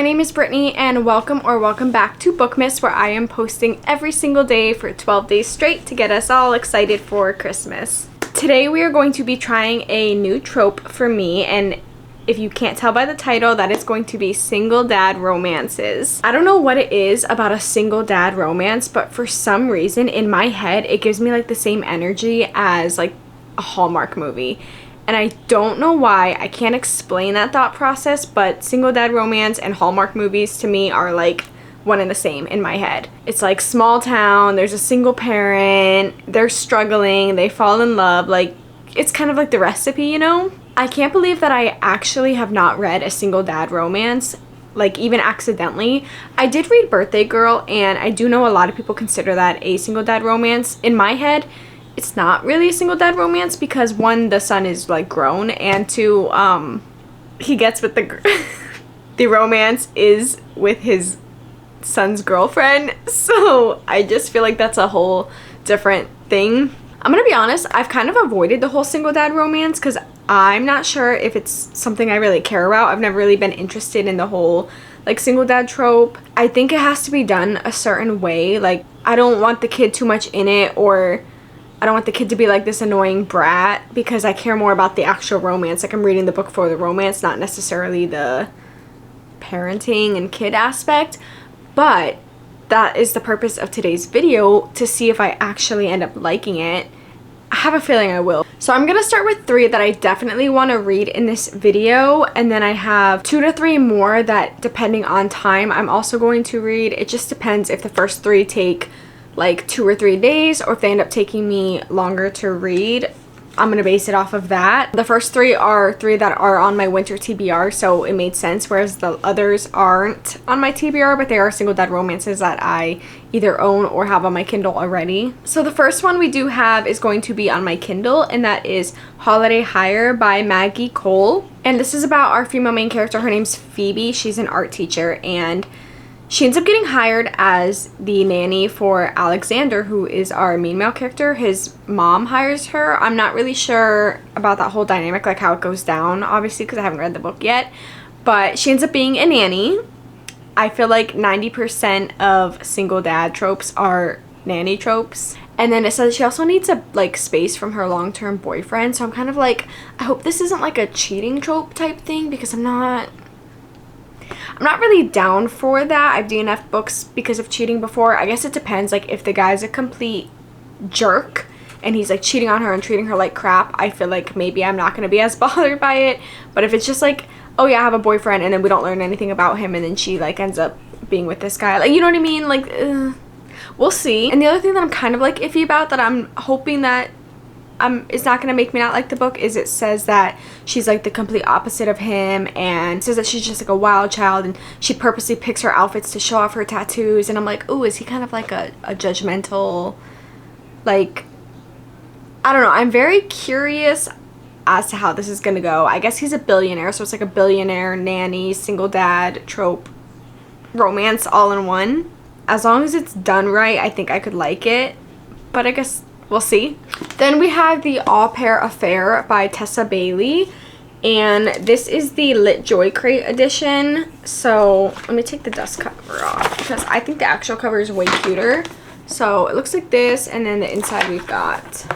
name is Brittany and welcome back to BOOKMAS, where I am posting every single day for 12 days straight to get us all excited for Christmas. Today we are going to be trying a new trope for me, and if you can't tell by the title, that is going to be single dad romances. I don't know what it is about a single dad romance, but for some reason in my head it gives me like the same energy as like a Hallmark movie. And I don't know why. I can't explain that thought process, but single dad romance and Hallmark movies to me are like one and the same in my head. It's like small town, there's a single parent, they're struggling, they fall in love, like it's kind of like The Recipe, you know? I can't believe that I actually have not read a single dad romance, like even accidentally. I did read Birthday Girl, and I do know a lot of people consider that a single dad romance. In my head, it's not really a single dad romance because one, the son is like grown, and two, he gets with the romance is with his son's girlfriend. So I just feel like that's a whole different thing. I'm gonna be honest, I've kind of avoided the whole single dad romance because I'm not sure if it's something I really care about. I've never really been interested in the whole like single dad trope. I think it has to be done a certain way. Like I don't want the kid too much in it, or I don't want the kid to be like this annoying brat, because I care more about the actual romance. Like I'm reading the book for the romance, not necessarily the parenting and kid aspect. But that is the purpose of today's video, to see if I actually end up liking it. I have a feeling I will. So I'm gonna start with 3 that I definitely want to read in this video, and then I have 2 to 3 more that, depending on time, I'm also going to read. It just depends if the first 3 take like 2 or 3 days, or if they end up taking me longer to read. I'm gonna base it off of that. The first 3 are 3 that are on my winter TBR, so it made sense, whereas the others aren't on my TBR, but they are single dad romances that I either own or have on my Kindle already. So the first one we do have is going to be on my Kindle, and that is Holiday Hire by Maggie Cole. And this is about our female main character. Her name's Phoebe. She's an art teacher, and she ends up getting hired as the nanny for Alexander, who is our main male character. His mom hires her. I'm not really sure about that whole dynamic, like how it goes down, obviously, because I haven't read the book yet. But she ends up being a nanny. I feel like 90% of single dad tropes are nanny tropes. And then it says she also needs a like space from her long-term boyfriend. So I'm kind of like, I hope this isn't like a cheating trope type thing, because I'm not really down for that. I've DNF'd books because of cheating before. I guess it depends. Like if the guy's a complete jerk and he's like cheating on her and treating her like crap, I feel like maybe I'm not going to be as bothered by it. But if it's just like, oh yeah, I have a boyfriend, and then we don't learn anything about him, and then she like ends up being with this guy, like, you know what I mean? Like, we'll see. And the other thing that I'm kind of like iffy about, that I'm hoping that it's not gonna make me not like the book, is it says that she's like the complete opposite of him, and says that she's just like a wild child, and she purposely picks her outfits to show off her tattoos. And I'm like, oh, is he kind of like a judgmental, like, I don't know. I'm very curious as to how this is gonna go. I guess he's a billionaire, so it's like a billionaire nanny single dad trope romance all in one. As long as it's done right, I think I could like it, but I guess we'll see. Then we have The Au Pair Affair by Tessa Bailey, and this is the Lit Joy Crate edition. So let me take the dust cover off, because I think the actual cover is way cuter. So it looks like this, and then the inside we've got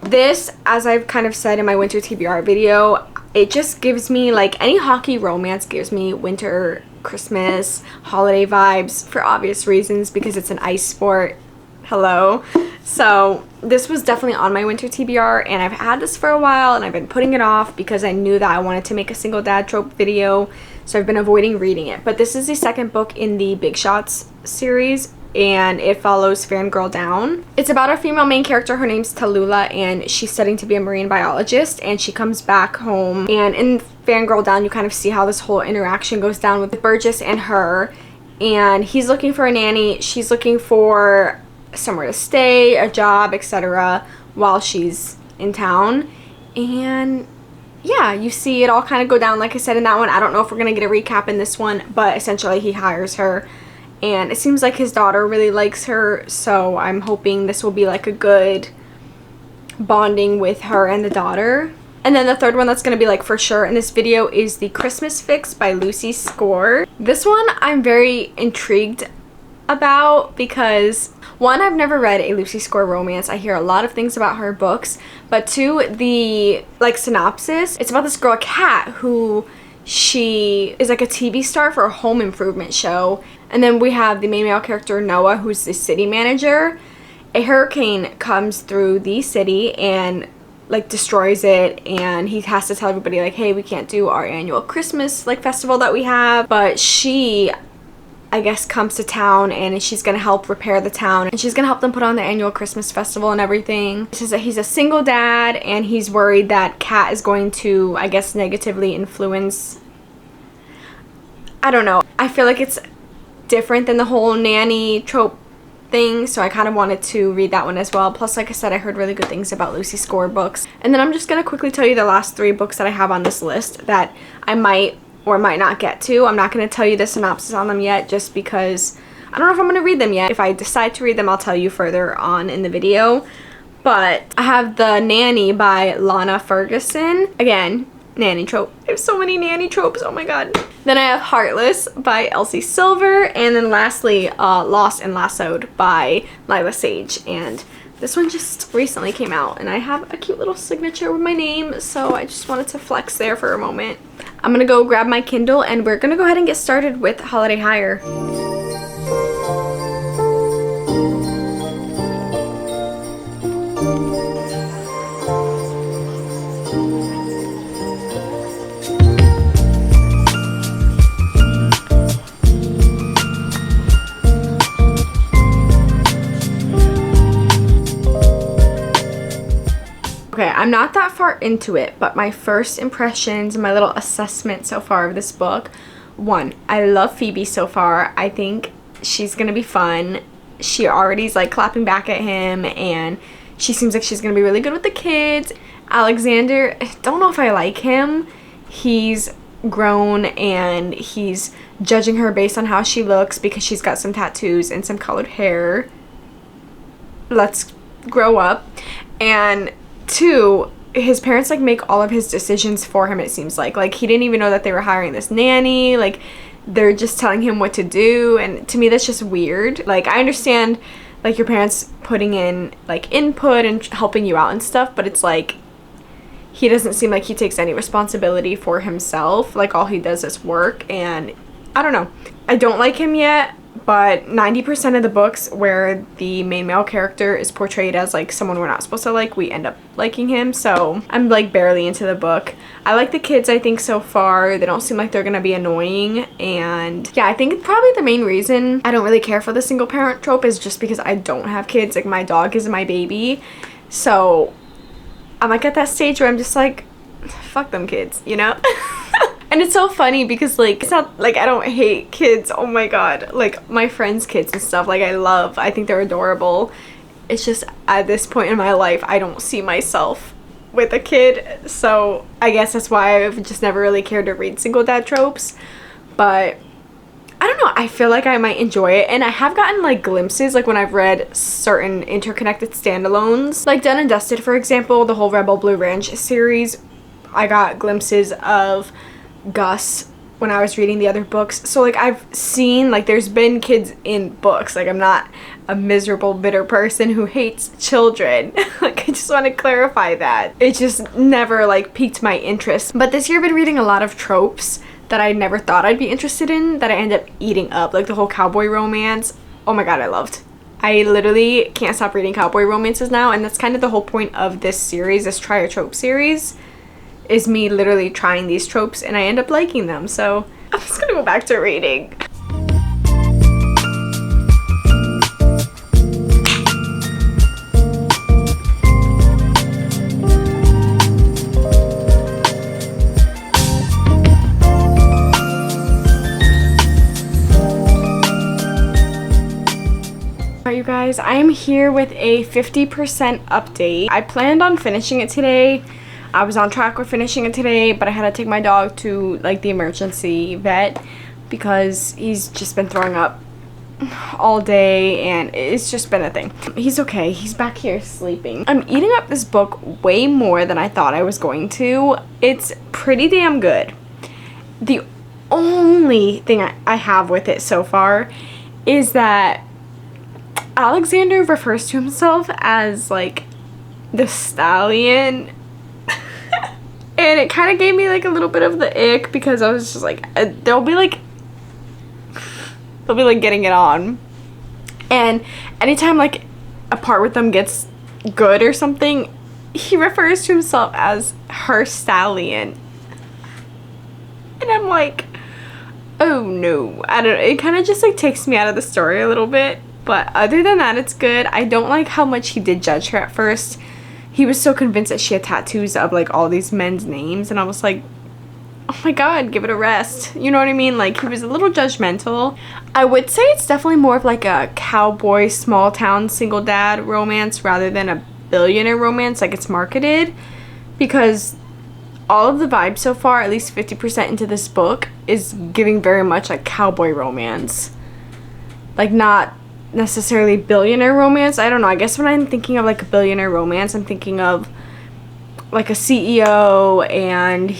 this. As I've kind of said in my winter TBR video, it just gives me like, any hockey romance gives me winter, Christmas, holiday vibes, for obvious reasons, because it's an ice sport. Hello. So this was definitely on my winter TBR, and I've had this for a while, and I've been putting it off because I knew that I wanted to make a single dad trope video, so I've been avoiding reading it. But this is the second book in the Big Shots series, and it follows Fangirl Down. It's about our female main character. Her name's Tallulah, and she's studying to be a marine biologist, and she comes back home, and in Fangirl Down you kind of see how this whole interaction goes down with Burgess and her, and he's looking for a nanny, she's looking for somewhere to stay, a job, etc., while she's in town. And yeah, you see it all kind of go down, like I said, in that one. I don't know if we're gonna get a recap in this one, but essentially he hires her, and it seems like his daughter really likes her, so I'm hoping this will be like a good bonding with her and the daughter. And then the third one that's going to be like for sure in this video is The Christmas Fix by Lucy Score. This one I'm very intrigued about because one, I've never read a Lucy Score romance. I hear a lot of things about her books, but two, the like synopsis, it's about this girl Kat who she is like a TV star for a home improvement show. And then we have the main male character Noah, who's the city manager. A hurricane comes through the city and like destroys it, and he has to tell everybody like, hey, we can't do our annual Christmas like festival that we have. But she, I guess, comes to town and she's gonna help repair the town, and she's gonna help them put on the annual Christmas festival and everything. He says that he's a single dad and he's worried that Kat is going to, I guess, negatively influence, I don't know. I feel like it's different than the whole nanny trope thing, so I kind of wanted to read that one as well. Plus, like I said, I heard really good things about Lucy Score books. And then I'm just gonna quickly tell you the last 3 books that I have on this list that I might or might not get to. I'm not gonna tell you the synopsis on them yet just because I don't know if I'm gonna read them yet. If I decide to read them, I'll tell you further on in the video. But I have The Nanny by Lana Ferguson. Again, nanny trope. There's so many nanny tropes, oh my god. Then I have Heartless by Elsie Silver, and then lastly Lost and Lassoed by Lila Sage. And this one just recently came out and I have a cute little signature with my name, so I just wanted to flex there for a moment. I'm gonna go grab my Kindle and we're gonna go ahead and get started with Holiday Hire. Okay, I'm not that far into it, but my first impressions, my little assessment so far of this book. 1, I love Phoebe so far. I think she's gonna be fun. She already's like clapping back at him and she seems like she's gonna be really good with the kids. Alexander, I don't know if I like him. He's grown and he's judging her based on how she looks because she's got some tattoos and some colored hair. Let's grow up. And 2, his parents like make all of his decisions for him, it seems like he didn't even know that they were hiring this nanny. Like, they're just telling him what to do, and to me that's just weird. Like, I understand like your parents putting in like input and helping you out and stuff, but it's like he doesn't seem like he takes any responsibility for himself. Like, all he does is work, and I don't know. I don't like him yet, but 90% of the books where the main male character is portrayed as like someone we're not supposed to like, we end up liking him. So I'm like barely into the book. I like the kids, I think, so far. They don't seem like they're gonna be annoying. And yeah, I think probably the main reason I don't really care for the single parent trope is just because I don't have kids. Like, my dog is my baby. So I'm like at that stage where I'm just like, fuck them kids, you know? And it's so funny because like, it's not like I don't hate kids, oh my god, like my friends' kids and stuff, like I think they're adorable. It's just at this point in my life I don't see myself with a kid, so I guess that's why I've just never really cared to read single dad tropes. But I don't know, I feel like I might enjoy it, and I have gotten like glimpses, like when I've read certain interconnected standalones, like Done and Dusted, for example, the whole Rebel Blue Ranch series. I got glimpses of Gus when I was reading the other books. So like, I've seen like there's been kids in books. Like, I'm not a miserable bitter person who hates children. Like, I just want to clarify that. It just never like piqued my interest. But this year I've been reading a lot of tropes that I never thought I'd be interested in that I end up eating up. Like the whole cowboy romance. Oh my god, I loved. I literally can't stop reading cowboy romances now, and that's kind of the whole point of this series, this Try a Trope series, is me literally trying these tropes and I end up liking them. So I'm just gonna go back to reading. Alright, you guys, I am here with a 50% update. I planned on finishing it today. I was on track with finishing it today, but I had to take my dog to like the emergency vet because he's just been throwing up all day, and it's just been a thing. He's okay. He's back here sleeping. I'm eating up this book way more than I thought I was going to. It's pretty damn good. The only thing I have with it so far is that Alexander refers to himself as like the stallion. And it kind of gave me like a little bit of the ick, because I was just like, they'll be like getting it on, and anytime like a part with them gets good or something, he refers to himself as her stallion, and I'm like, oh no. I don't know, it kind of just like takes me out of the story a little bit, but other than that, it's good. I don't like how much he did judge her at first. He was so convinced that she had tattoos of like all these men's names, and I was like, oh my god, give it a rest. You know what I mean? Like, he was a little judgmental. I would say it's definitely more of like a cowboy, small town, single dad romance rather than a billionaire romance like it's marketed, because all of the vibes so far, at least 50% into this book, is giving very much like cowboy romance. Like, not necessarily billionaire romance. I don't know. I guess when I'm thinking of like a billionaire romance, I'm thinking of like a CEO, and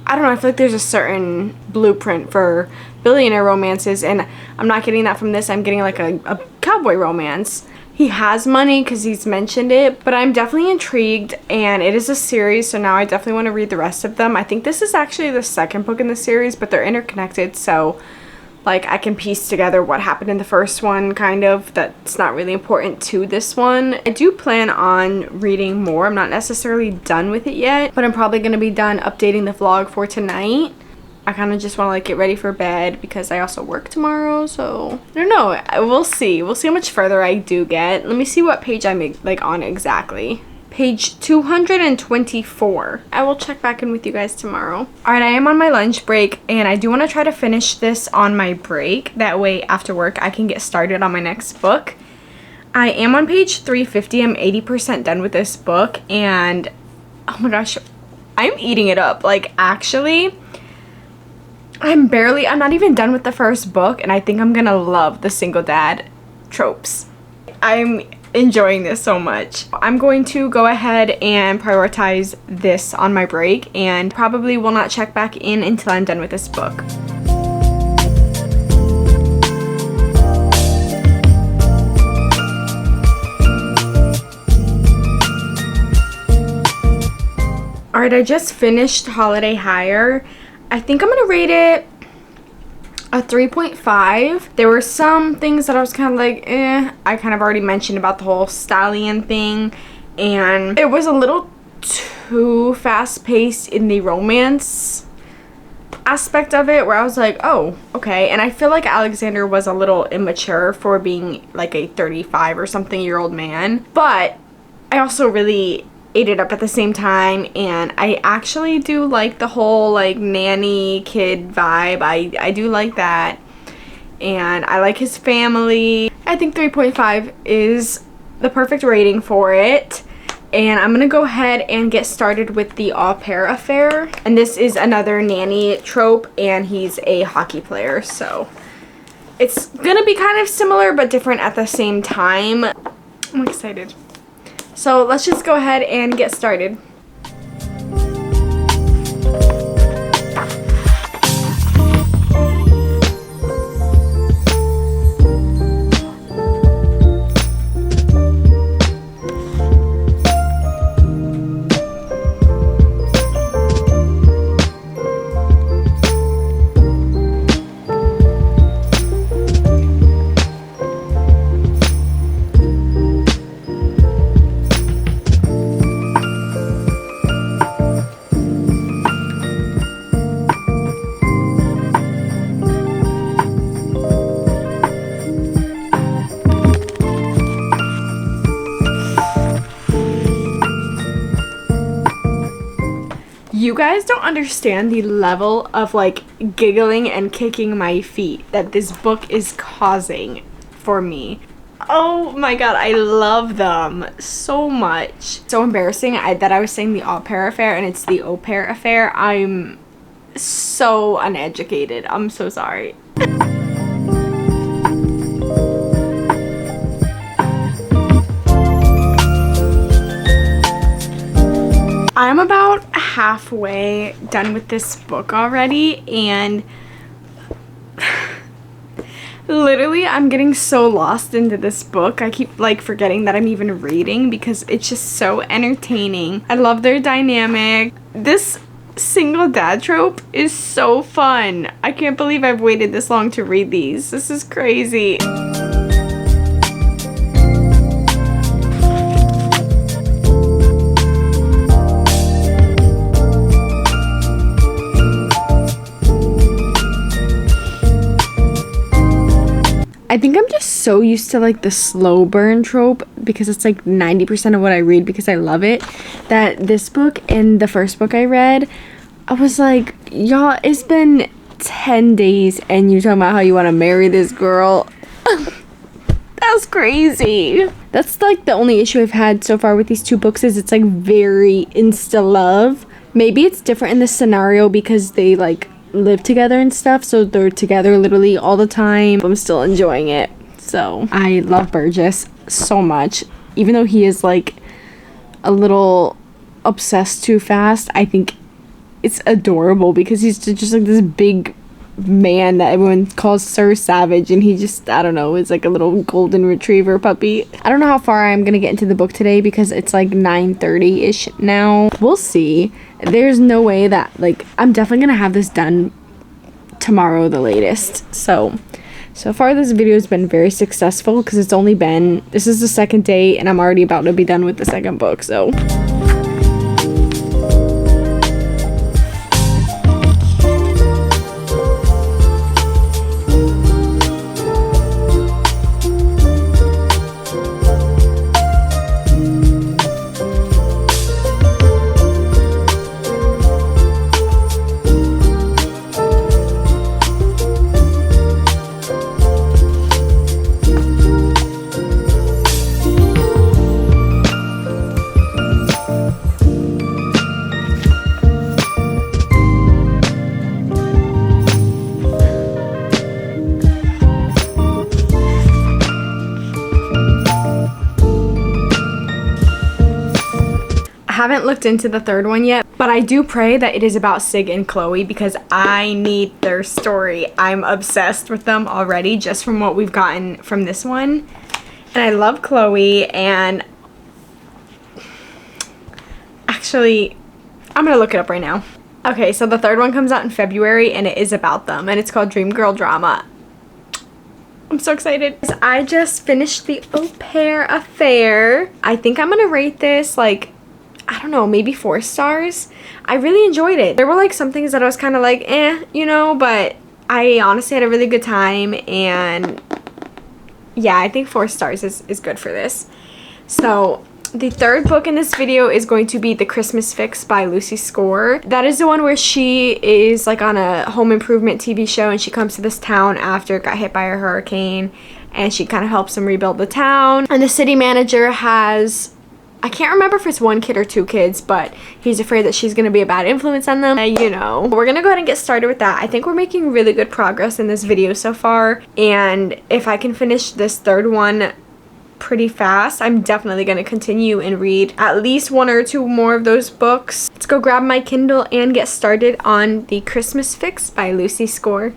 I don't know, I feel like there's a certain blueprint for billionaire romances, and I'm not getting that from this. I'm getting like a cowboy romance. He has money because he's mentioned it, but I'm definitely intrigued, and it is a series, so now I definitely want to read the rest of them. I think this is actually the second book in the series, but they're interconnected, so like I can piece together what happened in the first one, kind of. That's not really important to this one. I do plan on reading more. I'm not necessarily done with it yet, but I'm probably going to be done updating the vlog for tonight. I kind of just want to like get ready for bed because I also work tomorrow, so I don't know. We'll see. We'll see how much further I do get. Let me see what page I'm like on exactly. Page 224. I will check back in with you guys tomorrow. Alright, I am on my lunch break, and I do want to try to finish this on my break. That way, after work, I can get started on my next book. I am on page 350. I'm 80% done with this book, and oh my gosh, I'm eating it up. Like, actually, I'm not even done with the first book, and I think I'm gonna love the single dad tropes. I'm enjoying this so much. I'm going to go ahead and prioritize this on my break, and probably will not check back in until I'm done with this book. Alright, I just finished Holiday Hire. I think I'm gonna rate it a 3.5. There were some things that I was kind of like, I kind of already mentioned about the whole stallion thing, and it was a little too fast-paced in the romance aspect of it, where I was like, oh, okay. And I feel like Alexander was a little immature for being like a 35 or something year old man, but I also really ate it up at the same time, and I actually do like the whole like nanny kid vibe. I do like that, and I like his family. I think 3.5 is the perfect rating for it, and I'm gonna go ahead and get started with the au pair affair. And this is another nanny trope, and he's a hockey player, so it's gonna be kind of similar but different at the same time. I'm excited. So let's just go ahead and get started. You guys don't understand the level of like giggling and kicking my feet that this book is causing for me. Oh my god, I love them so much. So embarrassing that I was saying the au pair affair and it's the au pair affair. I'm so uneducated. I'm so sorry. I'm about halfway done with this book already, and literally I'm getting so lost into this book. I keep like forgetting that I'm even reading because it's just so entertaining. I love their dynamic. This single dad trope is so fun. I can't believe I've waited this long to read these. This is crazy. I think I'm just so used to like the slow burn trope because it's like 90% of what I read because I love it, that this book and the first book I read, I was like, y'all, it's been 10 days and you're talking about how you want to marry this girl. That's crazy. That's like the only issue I've had so far with these two books is it's like very insta love. Maybe it's different in this scenario because they like live together and stuff, so they're together literally all the time. I'm still enjoying it. So I love Burgess so much, even though he is like a little obsessed too fast. I think it's adorable because he's just like this big man that everyone calls Sir Savage, and he just, I don't know, is like a little golden retriever puppy. I don't know how far I'm gonna get into the book today because it's like 9:30-ish now. We'll see. There's no way that, like, I'm definitely gonna have this done tomorrow the latest. So far this video has been very successful because it's only been, this is the second day and I'm already about to be done with the second book, so. Haven't looked into the third one yet, but I do pray that it is about Sig and Chloe because I need their story. I'm obsessed with them already just from what we've gotten from this one, and I love Chloe. And actually, I'm gonna look it up right now. Okay, so the third one comes out in February and it is about them, and it's called Dream Girl Drama. I'm so excited. I just finished the Au Pair Affair. I think I'm gonna rate this like, I don't know, maybe 4 stars. I really enjoyed it. There were like some things that I was kind of like, you know, but I honestly had a really good time, and yeah, I think 4 stars is good for this. So the third book in this video is going to be The Christmas Fix by Lucy Score. That is the one where she is like on a home improvement TV show, and she comes to this town after it got hit by a hurricane, and she kind of helps them rebuild the town. And the city manager has, I can't remember if it's 1 kid or 2 kids, but he's afraid that she's going to be a bad influence on them. And, you know, we're going to go ahead and get started with that. I think we're making really good progress in this video so far. And if I can finish this third one pretty fast, I'm definitely going to continue and read at least 1 or 2 more of those books. Let's go grab my Kindle and get started on The Christmas Fix by Lucy Score.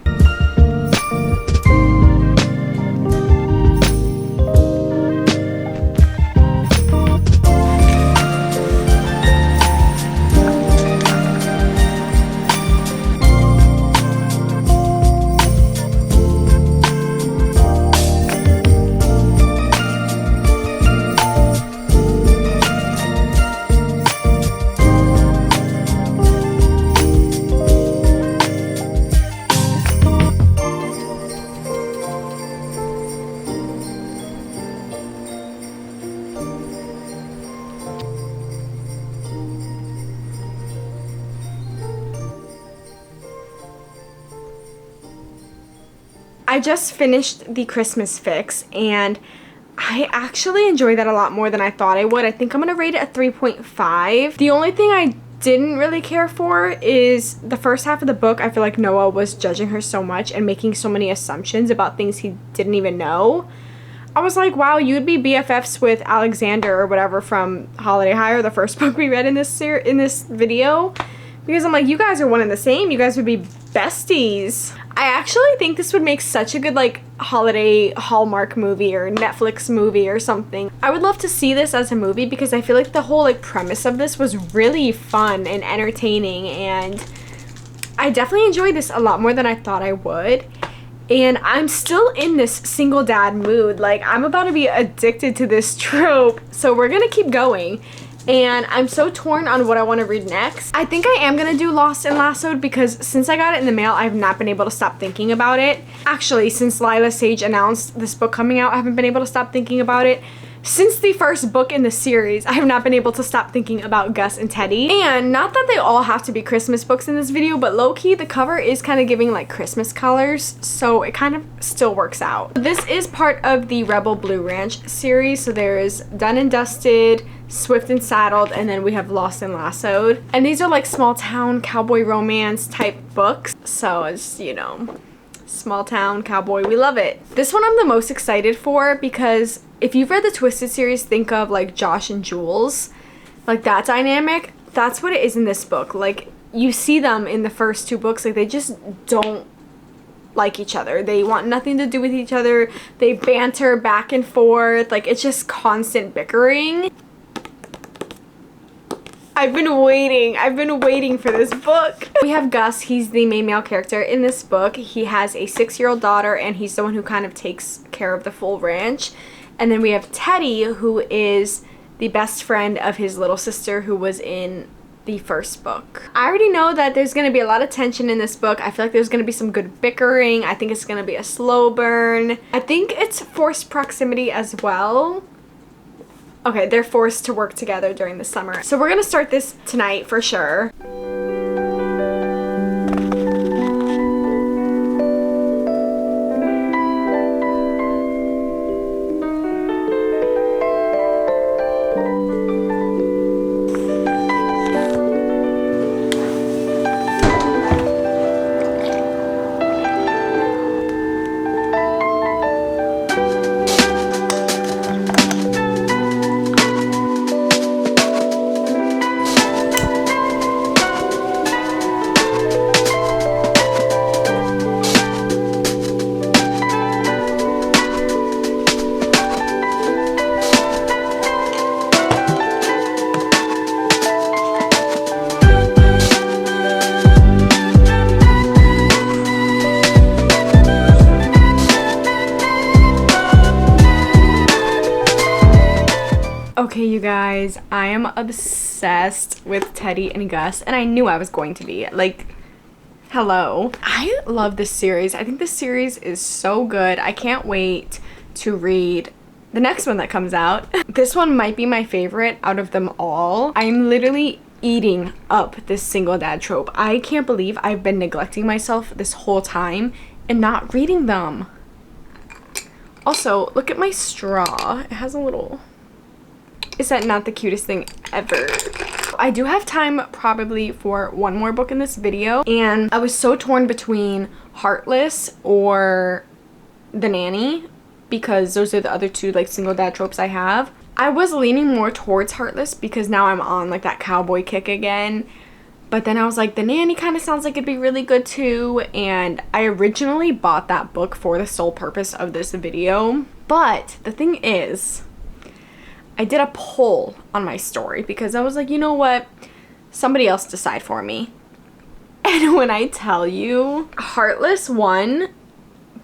I just finished The Christmas Fix, and I actually enjoyed that a lot more than I thought I would. I think I'm going to rate it a 3.5. The only thing I didn't really care for is the first half of the book. I feel like Noah was judging her so much and making so many assumptions about things he didn't even know. I was like, wow, you'd be BFFs with Alexander or whatever from Holiday Hire, the first book we read in this video. Because I'm like, you guys are one and the same. You guys would be besties. I actually think this would make such a good like holiday Hallmark movie or Netflix movie or something. I would love to see this as a movie because I feel like the whole like premise of this was really fun and entertaining, and I definitely enjoyed this a lot more than I thought I would. And I'm still in this single dad mood. Like, I'm about to be addicted to this trope. So we're gonna keep going. And I'm so torn on what I want to read next. I think I am gonna do Lost and Lassoed because since I got it in the mail, I've not been able to stop thinking about it. Actually, since Lila Sage announced this book coming out, I haven't been able to stop thinking about it. Since the first book in the series, I have not been able to stop thinking about Gus and Teddy. And not that they all have to be Christmas books in this video, but low-key, the cover is kind of giving like Christmas colors, so it kind of still works out. This is part of the Rebel Blue Ranch series, so there is Done and Dusted, Swift and Saddled, and then we have Lost and Lassoed. And these are like small town cowboy romance type books, so it's, you know, small town cowboy, we love it. This one I'm the most excited for because if you've read the Twisted series, think of like Josh and Jules, like that dynamic. That's what it is in this book. Like, you see them in the first two books, like they just don't like each other. They want nothing to do with each other. They banter back and forth. Like, it's just constant bickering. I've been waiting for this book. We have Gus, he's the main male character in this book. He has a 6-year-old daughter and he's the one who kind of takes care of the full ranch. And then we have Teddy, who is the best friend of his little sister who was in the first book. I already know that there's going to be a lot of tension in this book. I feel like there's going to be some good bickering. I think it's going to be a slow burn. I think it's forced proximity as well. Okay, they're forced to work together during the summer. So we're going to start this tonight for sure. Okay, you guys, I am obsessed with Teddy and Gus, and I knew I was going to be. Like, hello. I love this series. I think this series is so good. I can't wait to read the next one that comes out. This one might be my favorite out of them all. I'm literally eating up this single dad trope. I can't believe I've been neglecting myself this whole time and not reading them. Also, look at my straw. It has a little... Is that not the cutest thing ever? I do have time probably for one more book in this video, and I was so torn between Heartless or The Nanny because those are the other two like single dad tropes I have. I was leaning more towards Heartless because now I'm on like that cowboy kick again, but then I was like, The Nanny kind of sounds like it'd be really good too, and I originally bought that book for the sole purpose of this video. But the thing is, I did a poll on my story because I was like, you know what? Somebody else decide for me. And when I tell you, Heartless won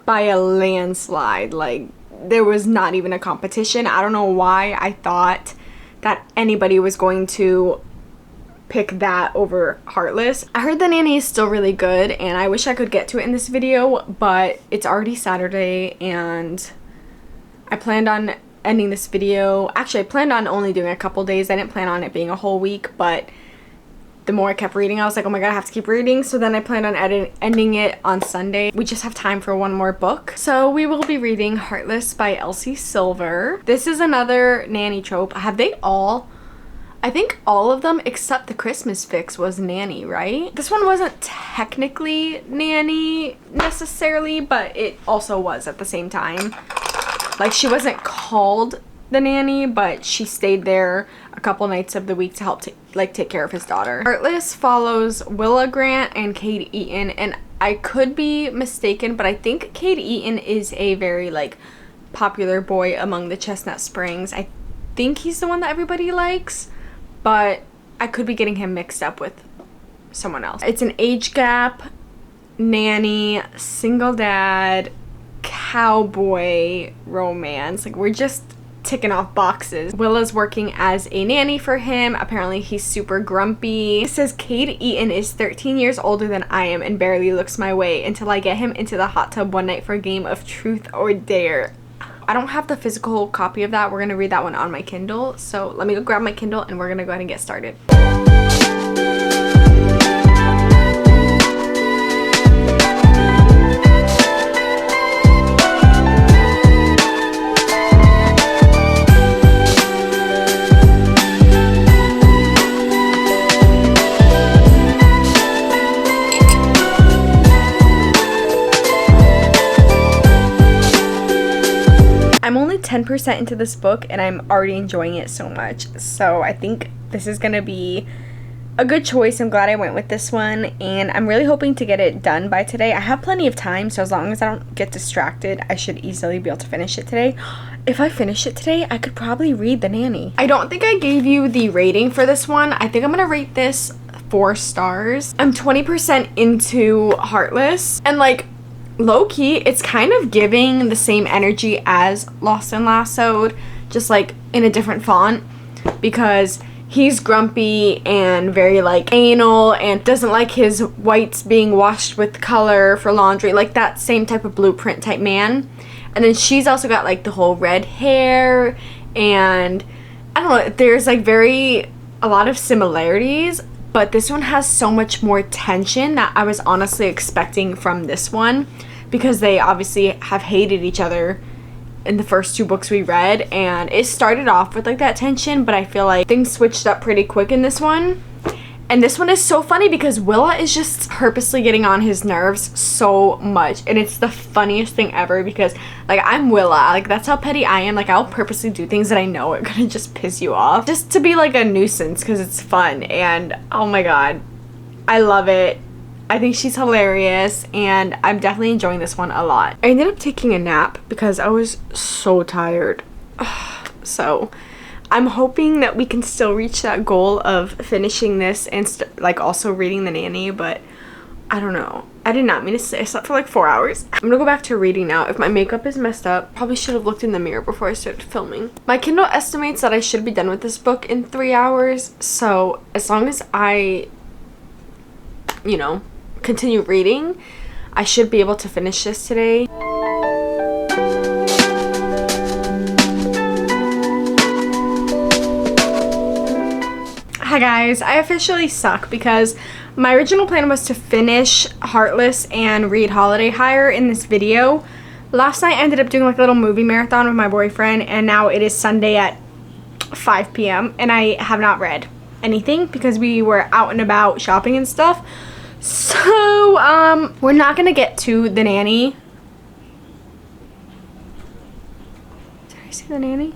by a landslide. Like, there was not even a competition. I don't know why I thought that anybody was going to pick that over Heartless. I heard The Nanny is still really good, and I wish I could get to it in this video, but it's already Saturday, and I planned on ending this video. Actually, I planned on only doing a couple days. I didn't plan on it being a whole week, but the more I kept reading, I was like, oh my god, I have to keep reading. So then I planned on ending it on Sunday. We just have time for one more book. So we will be reading Heartless by Elsie Silver. This is another nanny trope. Have they all? I think all of them except the Christmas fix was nanny, right? This one wasn't technically nanny necessarily, but it also was at the same time. Like, she wasn't called the nanny, but she stayed there a couple nights of the week to help take care of his daughter. Heartless follows Willa Grant and Cade Eaton, and I could be mistaken, but I think Cade Eaton is a very like popular boy among the Chestnut Springs. I think he's the one that everybody likes, but I could be getting him mixed up with someone else. It's an age gap, nanny, single dad, cowboy romance. Like, we're just ticking off boxes. Willa's working as a nanny for him. Apparently he's super grumpy. It says Cade Eaton is 13 years older than I am and barely looks my way until I get him into the hot tub one night for a game of truth or dare. I don't have the physical copy of that. We're gonna read that one on my Kindle. So let me go grab my Kindle and we're gonna go ahead and get started. I'm only 10% into this book and I'm already enjoying it so much. So I think this is going to be a good choice. I'm glad I went with this one and I'm really hoping to get it done by today. I have plenty of time, so as long as I don't get distracted, I should easily be able to finish it today. If I finish it today, I could probably read The Nanny. I don't think I gave you the rating for this one. I think I'm going to rate this 4 stars. I'm 20% into Heartless, and like, low-key, it's kind of giving the same energy as Lost and Lassoed, just like in a different font, because he's grumpy and very like anal and doesn't like his whites being washed with color for laundry, like that same type of blueprint type man. And then she's also got like the whole red hair, and I don't know, there's like a lot of similarities, but this one has so much more tension that I was honestly expecting from this one, because they obviously have hated each other in the first 2 books we read, and it started off with like that tension, but I feel like things switched up pretty quick in this one. And this one is so funny because Willa is just purposely getting on his nerves so much, and it's the funniest thing ever because like, I'm Willa, like that's how petty I am. Like, I'll purposely do things that I know are gonna just piss you off just to be like a nuisance because it's fun. And oh my god, I love it. I think she's hilarious and I'm definitely enjoying this one a lot. I ended up taking a nap because I was so tired. So I'm hoping that we can still reach that goal of finishing this and like also reading The Nanny, but I don't know. I did not mean to say I slept for like 4 hours. I'm gonna go back to reading now. If my makeup is messed up, probably should have looked in the mirror before I started filming. My Kindle estimates that I should be done with this book in 3 hours, so as long as I, you know, continue reading, I should be able to finish this today. Hi guys, I officially suck because my original plan was to finish Heartless and read Holiday Hire in this video. Last night I ended up doing like a little movie marathon with my boyfriend, and now it is Sunday at 5 p.m. and I have not read anything because we were out and about shopping and stuff. So, we're not gonna get to The Nanny. Did I see The Nanny?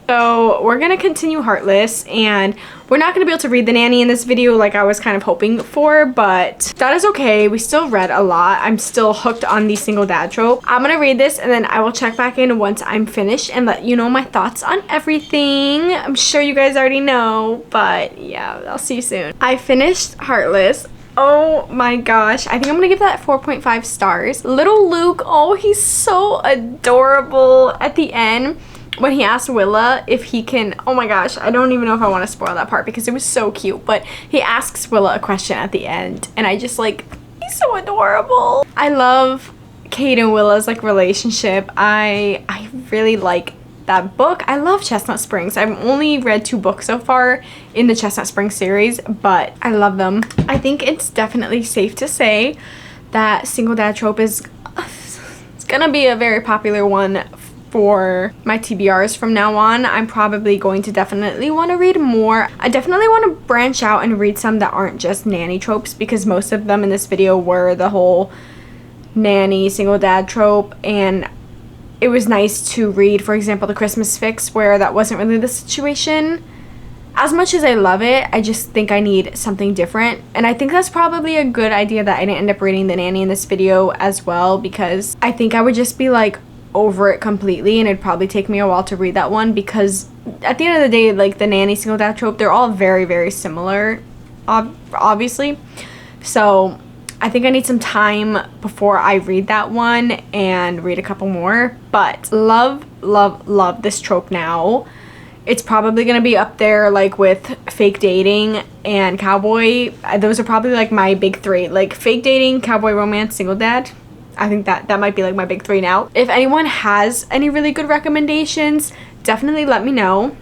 So we're gonna continue Heartless, and we're not gonna be able to read The Nanny in this video like I was kind of hoping for, but that is okay. We still read a lot. I'm still hooked on the single dad trope. I'm gonna read this and then I will check back in once I'm finished and let you know my thoughts on everything. I'm sure you guys already know, but yeah, I'll see you soon. I finished Heartless. Oh my gosh, I think I'm gonna give that 4.5 stars. Little Luke, oh, he's so adorable at the end. When he asked Willa if he can, oh my gosh, I don't even know if I want to spoil that part because it was so cute, but he asks Willa a question at the end and I just like, he's so adorable. I love Cade and Willa's like relationship. I really like that book. I love Chestnut Springs. I've only read 2 books so far in the Chestnut Springs series, but I love them. I think it's definitely safe to say that single dad trope is it's gonna be a very popular one for my TBRs from now on. I'm probably going to definitely want to read more. I definitely want to branch out and read some that aren't just nanny tropes, because most of them in this video were the whole nanny single dad trope, and it was nice to read, for example, the Christmas Fix, where that wasn't really the situation. As much as I love it, I just think I need something different. And I think that's probably a good idea that I didn't end up reading The Nanny in this video as well, because I think I would just be like over it completely, and it'd probably take me a while to read that one, because at the end of the day, like The Nanny, Single Dad Trope, they're all very, very similar, obviously. So I think I need some time before I read that one and read a couple more. But love, love, love this trope now. It's probably going to be up there like with Fake Dating and Cowboy. Those are probably like my big three. Like Fake Dating, Cowboy Romance, Single Dad. I think that might be like my big three now. If anyone has any really good recommendations, definitely let me know.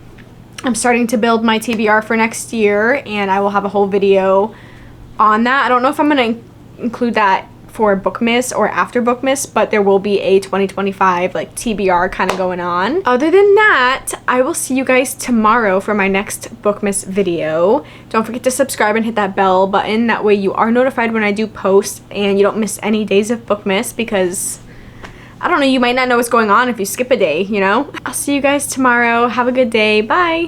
I'm starting to build my TBR for next year, and I will have a whole video on that. I don't know if I'm going to include that for BOOKMAS or after BOOKMAS, but there will be a 2025 like TBR kind of going on. Other than that, I will see you guys tomorrow for my next BOOKMAS video. Don't forget to subscribe and hit that bell button. That way you are notified when I do post and you don't miss any days of BOOKMAS, because I don't know, you might not know what's going on if you skip a day, you know? I'll see you guys tomorrow. Have a good day. Bye!